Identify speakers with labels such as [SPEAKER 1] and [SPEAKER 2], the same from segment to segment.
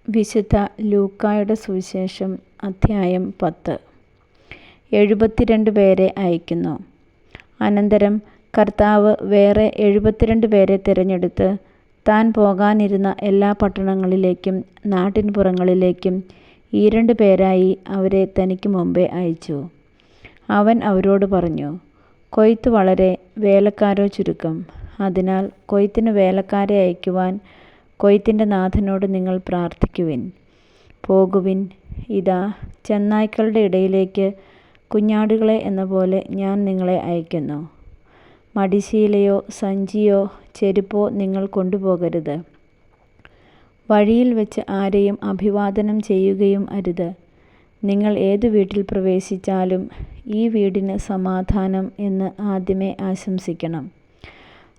[SPEAKER 1] വിശുദ്ധ ലൂക്കായുടെ സുവിശേഷം അധ്യായം 10. 72 പേരെ അയക്കുന്നു. അനന്തരം കർത്താവ് വേറെ 72 പേരെ തിരഞ്ഞെടുത്ത് താൻ പോകാനിരുന്ന എല്ലാ പട്ടണങ്ങളിലേക്കും നാട്ടിൻപുറങ്ങളിലേക്കും 2 പേരായി അവരെ തനിക്ക് മുമ്പേ അയച്ചു. അവൻ അവരോട് പറഞ്ഞു, കൊയ്ത്ത് വളരെ, വേലക്കാരോ ചുരുക്കം. അതിനാൽ കൊയ്ത്തിന് വേലക്കാരെ അയക്കുവാൻ കൊയ്ത്തിൻ്റെ നാഥനോട് നിങ്ങൾ പ്രാർത്ഥിക്കുവിൻ. പോകുവിൻ, ഇതാ ചെന്നായ്ക്കളുടെ ഇടയിലേക്ക് കുഞ്ഞാടുകളെ എന്ന പോലെ ഞാൻ നിങ്ങളെ അയക്കുന്നു. മടിശീലയോ സഞ്ചിയോ ചെരുപ്പോ നിങ്ങൾ കൊണ്ടുപോകരുത്. വഴിയിൽ വെച്ച് ആരെയും അഭിവാദനം ചെയ്യുകയും അരുത്. നിങ്ങൾ ഏതു വീട്ടിൽ പ്രവേശിച്ചാലും ഈ വീടിന് സമാധാനം എന്ന് ആദ്യമേ ആശംസിക്കണം.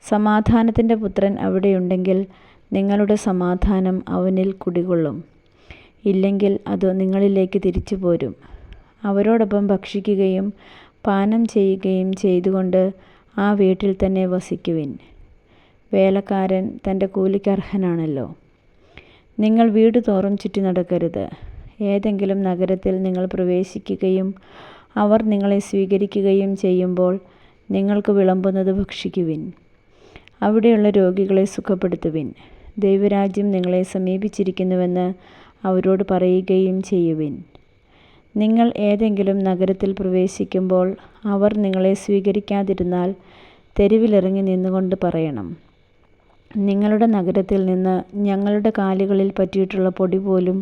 [SPEAKER 1] സമാധാനത്തിൻ്റെ പുത്രൻ അവിടെയുണ്ടെങ്കിൽ നിങ്ങളുടെ സമാധാനം അവനിൽ കുടികൊള്ളും. ഇല്ലെങ്കിൽ അത് നിങ്ങളിലേക്ക് തിരിച്ചു പോരും. അവരോടൊപ്പം ഭക്ഷിക്കുകയും പാനം ചെയ്യുകയും ചെയ്തുകൊണ്ട് ആ വീട്ടിൽ തന്നെ വസിക്കുവിൻ. വേലക്കാരൻ തൻ്റെ കൂലിക്ക് അർഹനാണല്ലോ. നിങ്ങൾ വീടുതോറും ചുറ്റി നടക്കരുത്. ഏതെങ്കിലും നഗരത്തിൽ നിങ്ങൾ പ്രവേശിക്കുകയും അവർ നിങ്ങളെ സ്വീകരിക്കുകയും ചെയ്യുമ്പോൾ നിങ്ങൾക്ക് വിളമ്പുന്നത് ഭക്ഷിക്കുവിൻ. അവിടെയുള്ള രോഗികളെ സുഖപ്പെടുത്തുവിൻ. ദൈവരാജ്യം നിങ്ങളെ സമീപിച്ചിരിക്കുന്നുവെന്ന് അവരോട് പറയുകയും ചെയ്യുവിൻ. നിങ്ങൾ ഏതെങ്കിലും നഗരത്തിൽ പ്രവേശിക്കുമ്പോൾ അവർ നിങ്ങളെ സ്വീകരിക്കാതിരുന്നാൽ തെരുവിലിറങ്ങി നിന്നുകൊണ്ട് പറയണം, നിങ്ങളുടെ നഗരത്തിൽ നിന്ന് ഞങ്ങളുടെ കാലുകളിൽ പറ്റിയിട്ടുള്ള പൊടി പോലും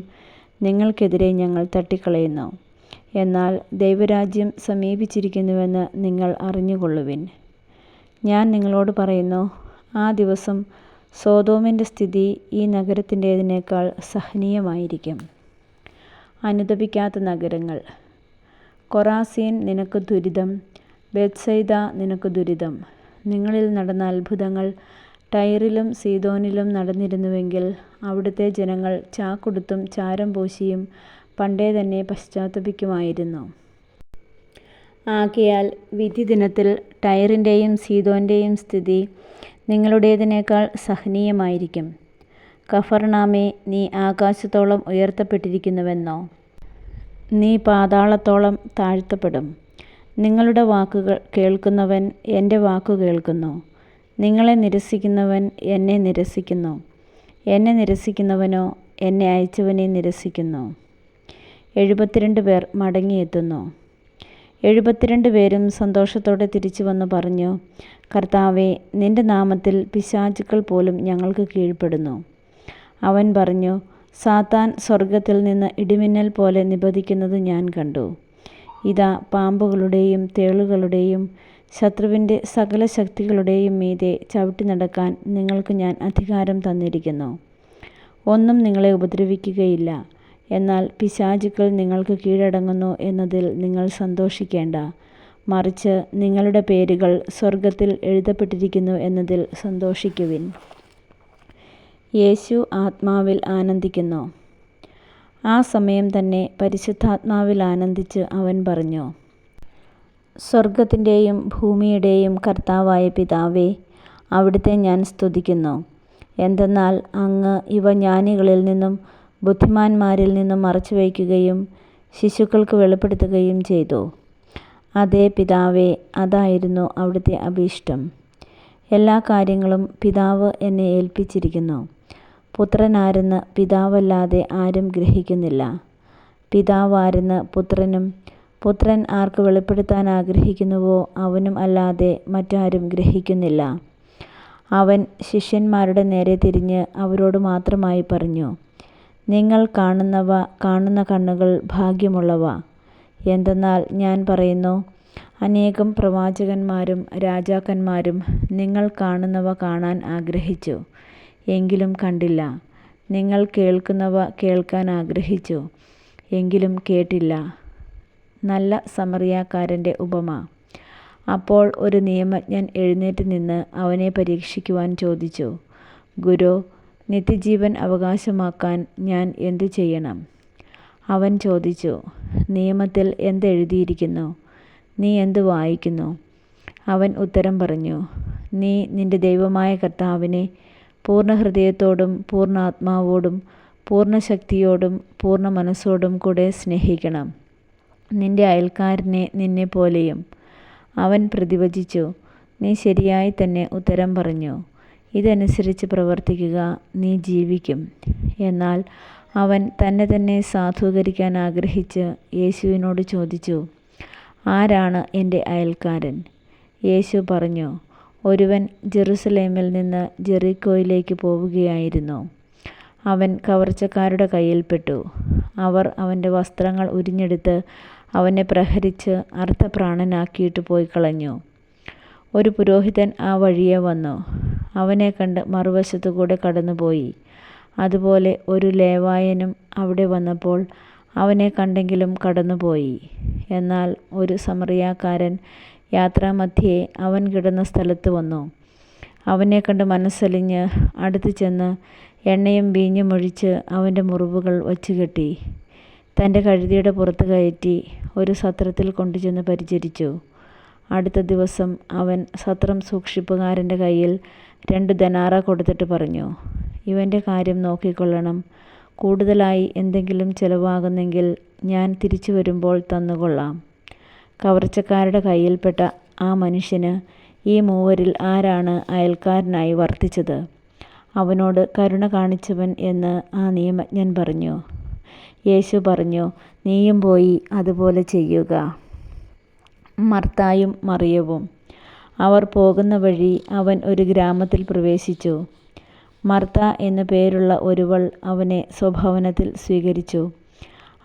[SPEAKER 1] നിങ്ങൾക്കെതിരെ ഞങ്ങൾ തട്ടിക്കളയുന്നു. എന്നാൽ ദൈവരാജ്യം സമീപിച്ചിരിക്കുന്നുവെന്ന് നിങ്ങൾ അറിഞ്ഞുകൊള്ളുവിൻ. ഞാൻ നിങ്ങളോട് പറയുന്നു, ആ ദിവസം സൊദോമിൻ്റെ സ്ഥിതി ഈ നഗരത്തിൻ്റേതിനേക്കാൾ സഹനീയമായിരിക്കും. അനുതപിക്കാത്ത നഗരങ്ങൾ. കൊറാസീൻ, നിനക്ക് ദുരിതം. ബേത്സയിദ, നിനക്ക് ദുരിതം. നിങ്ങളിൽ നടന്ന അത്ഭുതങ്ങൾ ടൈറിലും സീദോനിലും നടന്നിരുന്നുവെങ്കിൽ അവിടുത്തെ ജനങ്ങൾ ചാക്കുടുത്തും ചാരം പൂശിയും പണ്ടേ തന്നെ പശ്ചാത്തപിക്കുമായിരുന്നു. ആകയാൽ വിധിദിനത്തിൽ ടൈറിൻ്റെയും സീദോൻ്റെയും സ്ഥിതി നിങ്ങളുടേതിനേക്കാൾ സഹനീയമായിരിക്കും. കഫർനാമേ, നീ ആകാശത്തോളം ഉയർത്തപ്പെട്ടിരിക്കുന്നുവെന്നോ? നീ പാതാളത്തോളം താഴ്ത്തപ്പെടും. നിങ്ങളുടെ വാക്കുകൾ കേൾക്കുന്നവൻ എൻ്റെ വാക്കു കേൾക്കുന്നു. നിങ്ങളെ നിരസിക്കുന്നവൻ എന്നെ നിരസിക്കുന്നു. എന്നെ നിരസിക്കുന്നവനോ എന്നെ അയച്ചവനെ നിരസിക്കുന്നു. 72 പേർ മടങ്ങിയെത്തുന്നു. 72 പേരും സന്തോഷത്തോടെ തിരിച്ചു വന്നു പറഞ്ഞു, കർത്താവേ, നിൻ്റെ നാമത്തിൽ പിശാചുക്കൾ പോലും ഞങ്ങൾക്ക് കീഴ്പ്പെടുന്നു. അവൻ പറഞ്ഞു, സാത്താൻ സ്വർഗത്തിൽ നിന്ന് ഇടിമിന്നൽ പോലെ നിപതിക്കുന്നത് ഞാൻ കണ്ടു. ഇതാ, പാമ്പുകളുടെയും തേളുകളുടെയും ശത്രുവിൻ്റെ സകല ശക്തികളുടെയും മീതെ ചവിട്ടി നടക്കാൻ നിങ്ങൾക്ക് ഞാൻ അധികാരം തന്നിരിക്കുന്നു. ഒന്നും നിങ്ങളെ ഉപദ്രവിക്കുകയില്ല. എന്നാൽ പിശാചുക്കൾ നിങ്ങൾക്ക് കീഴടങ്ങുന്നു എന്നതിൽ നിങ്ങൾ സന്തോഷിക്കേണ്ട. മറിച്ച് നിങ്ങളുടെ പേരുകൾ സ്വർഗത്തിൽ എഴുതപ്പെട്ടിരിക്കുന്നു എന്നതിൽ സന്തോഷിക്കുവിൻ. യേശു ആത്മാവിൽ ആനന്ദിക്കുന്നു. ആ സമയം തന്നെ പരിശുദ്ധാത്മാവിൽ ആനന്ദിച്ച് അവൻ പറഞ്ഞു, സ്വർഗത്തിൻ്റെയും ഭൂമിയുടെയും കർത്താവായ പിതാവേ, അവിടുത്തെ ഞാൻ സ്തുതിക്കുന്നു. എന്തെന്നാൽ അങ്ങ് ഇവ ജ്ഞാനികളിൽ നിന്നും ബുദ്ധിമാന്മാരിൽ നിന്നും മറച്ചുവയ്ക്കുകയും ശിശുക്കൾക്ക് വെളിപ്പെടുത്തുകയും ചെയ്തു. അതേ പിതാവേ, അതായിരുന്നു അവിടുത്തെ അഭീഷ്ടം. എല്ലാ കാര്യങ്ങളും പിതാവ് എന്നെ ഏൽപ്പിച്ചിരിക്കുന്നു. പുത്രനാരെന്ന് പിതാവല്ലാതെ ആരും ഗ്രഹിക്കുന്നില്ല. പിതാവാരെന്ന് പുത്രനും പുത്രൻ ആർക്ക് വെളിപ്പെടുത്താൻ ആഗ്രഹിക്കുന്നുവോ അവനും അല്ലാതെ മറ്റാരും ഗ്രഹിക്കുന്നില്ല. അവൻ ശിഷ്യന്മാരുടെ നേരെ തിരിഞ്ഞ് അവരോട് മാത്രമായി പറഞ്ഞു, നിങ്ങൾ കാണുന്നവ കാണുന്ന കണ്ണുകൾ ഭാഗ്യമുള്ളവ. എന്തെന്നാൽ ഞാൻ പറയുന്നു, അനേകം പ്രവാചകന്മാരും രാജാക്കന്മാരും നിങ്ങൾ കാണുന്നവ കാണാൻ ആഗ്രഹിച്ചു, എങ്കിലും കണ്ടില്ല. നിങ്ങൾ കേൾക്കുന്നവ കേൾക്കാൻ ആഗ്രഹിച്ചു, എങ്കിലും കേട്ടില്ല. നല്ല സമറിയാക്കാരൻ്റെ ഉപമ. അപ്പോൾ ഒരു നിയമജ്ഞൻ എഴുന്നേറ്റ് നിന്ന് അവനെ പരീക്ഷിക്കുവാൻ ചോദിച്ചു, ഗുരു, നിത്യജീവൻ അവകാശമാക്കാൻ ഞാൻ എന്തു ചെയ്യണം? അവൻ ചോദിച്ചു, നിയമത്തിൽ എന്തെഴുതിയിരിക്കുന്നു? നീ എന്തു വായിക്കുന്നു? അവൻ ഉത്തരം പറഞ്ഞു, നീ നിൻ്റെ ദൈവമായ കർത്താവിനെ പൂർണ്ണ ഹൃദയത്തോടും പൂർണ്ണ ആത്മാവോടും പൂർണ്ണ ശക്തിയോടും പൂർണ്ണ മനസ്സോടും കൂടെ സ്നേഹിക്കണം, നിന്റെ അയൽക്കാരനെ നിന്നെപ്പോലെയും. അവൻ പ്രതിവചിച്ചു, നീ ശരിയായി തന്നെ ഉത്തരം പറഞ്ഞു. ഇതനുസരിച്ച് പ്രവർത്തിക്കുക, നീ ജീവിക്കും. എന്നാൽ അവൻ തന്നെ സാധൂകരിക്കാൻ ആഗ്രഹിച്ച് യേശുവിനോട് ചോദിച്ചു, ആരാണ് എൻ്റെ അയൽക്കാരൻ? യേശു പറഞ്ഞു, ഒരുവൻ ജെറുസലേമിൽ നിന്ന് ജെറിക്കോയിലേക്ക് പോവുകയായിരുന്നു. അവൻ കവർച്ചക്കാരുടെ കയ്യിൽപ്പെട്ടു. അവർ അവൻ്റെ വസ്ത്രങ്ങൾ ഉരിഞ്ഞെടുത്ത് അവനെ പ്രഹരിച്ച് അർത്ഥപ്രാണനാക്കിയിട്ട് പോയി കളഞ്ഞു. ഒരു പുരോഹിതൻ ആ വഴിയെ വന്നു. അവനെ കണ്ട് മറുവശത്തുകൂടെ കടന്നുപോയി. അതുപോലെ ഒരു ലേവായനും അവിടെ വന്നപ്പോൾ അവനെ കണ്ടെങ്കിലും കടന്നുപോയി. എന്നാൽ ഒരു സമറിയാക്കാരൻ യാത്രാമധ്യേ അവൻ കിടന്ന സ്ഥലത്ത് വന്നു. അവനെ കണ്ട് മനസ്സലിഞ്ഞ് അടുത്ത് ചെന്ന് എണ്ണയും വീഞ്ഞും ഒഴിച്ച് അവൻ്റെ മുറിവുകൾ വച്ചുകെട്ടി. തൻ്റെ കഴുതിയുടെ പുറത്ത് കയറ്റി ഒരു സത്രത്തിൽ കൊണ്ടുചെന്ന് പരിചരിച്ചു. അടുത്ത ദിവസം അവൻ സത്രം സൂക്ഷിപ്പുകാരൻ്റെ കയ്യിൽ 2 ദനാറ കൊടുത്തിട്ട് പറഞ്ഞു, ഇവൻ്റെ കാര്യം നോക്കിക്കൊള്ളണം. കൂടുതലായി എന്തെങ്കിലും ചെലവാകുന്നെങ്കിൽ ഞാൻ തിരിച്ചു വരുമ്പോൾ തന്നുകൊള്ളാം. കവർച്ചക്കാരുടെ കയ്യിൽപ്പെട്ട ആ മനുഷ്യന് ഈ മൂവരിൽ ആരാണ് അയൽക്കാരനായി വർത്തിച്ചത്? അവനോട് കരുണ കാണിച്ചവൻ എന്ന് ആ നിയമജ്ഞൻ പറഞ്ഞു. യേശു പറഞ്ഞു, നീയും പോയി അതുപോലെ ചെയ്യുക. മർത്തായും മറിയവും. അവർ പോകുന്ന വഴി അവൻ ഒരു ഗ്രാമത്തിൽ പ്രവേശിച്ചു. മർത്ത എന്നു പേരുള്ള ഒരുവൾ അവനെ സ്വഭവനത്തിൽ സ്വീകരിച്ചു.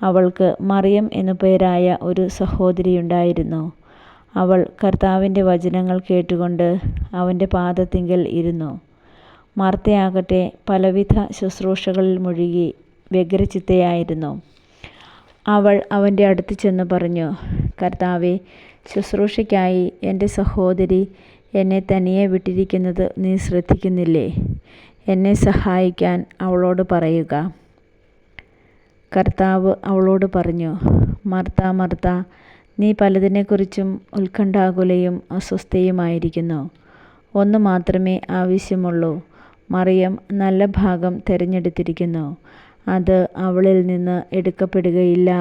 [SPEAKER 1] അവൾക്ക് മറിയം എന്നു പേരായ ഒരു സഹോദരിയുണ്ടായിരുന്നു. അവൾ കർത്താവിൻ്റെ വചനങ്ങൾ കേട്ടുകൊണ്ട് അവൻ്റെ പാദത്തിങ്കൽ ഇരുന്നു. മർത്തയാകട്ടെ പലവിധ ശുശ്രൂഷകളിൽ മുഴുകി വ്യഗ്രചിത്തയായിരുന്നു. അവൾ അവൻ്റെ അടുത്ത് ചെന്ന് പറഞ്ഞു, കർത്താവേ, ശുശ്രൂഷയ്ക്കായി എൻ്റെ സഹോദരി എന്നെ തനിയെ വിട്ടിരിക്കുന്നത് നീ ശ്രദ്ധിക്കുന്നില്ലേ? എന്നെ സഹായിക്കാൻ അവളോട് പറയുക. കർത്താവ് അവളോട് പറഞ്ഞു, മർത്ത, മർത്ത, നീ പലതിനെക്കുറിച്ചും ഉത്കണ്ഠാകുലയും അസ്വസ്ഥയുമായിരിക്കുന്നു. ഒന്ന് മാത്രമേ ആവശ്യമുള്ളൂ. മറിയം നല്ല ഭാഗം തിരഞ്ഞെടുത്തിരിക്കുന്നു. അത് അവളിൽ നിന്ന് എടുക്കപ്പെടുകയില്ല.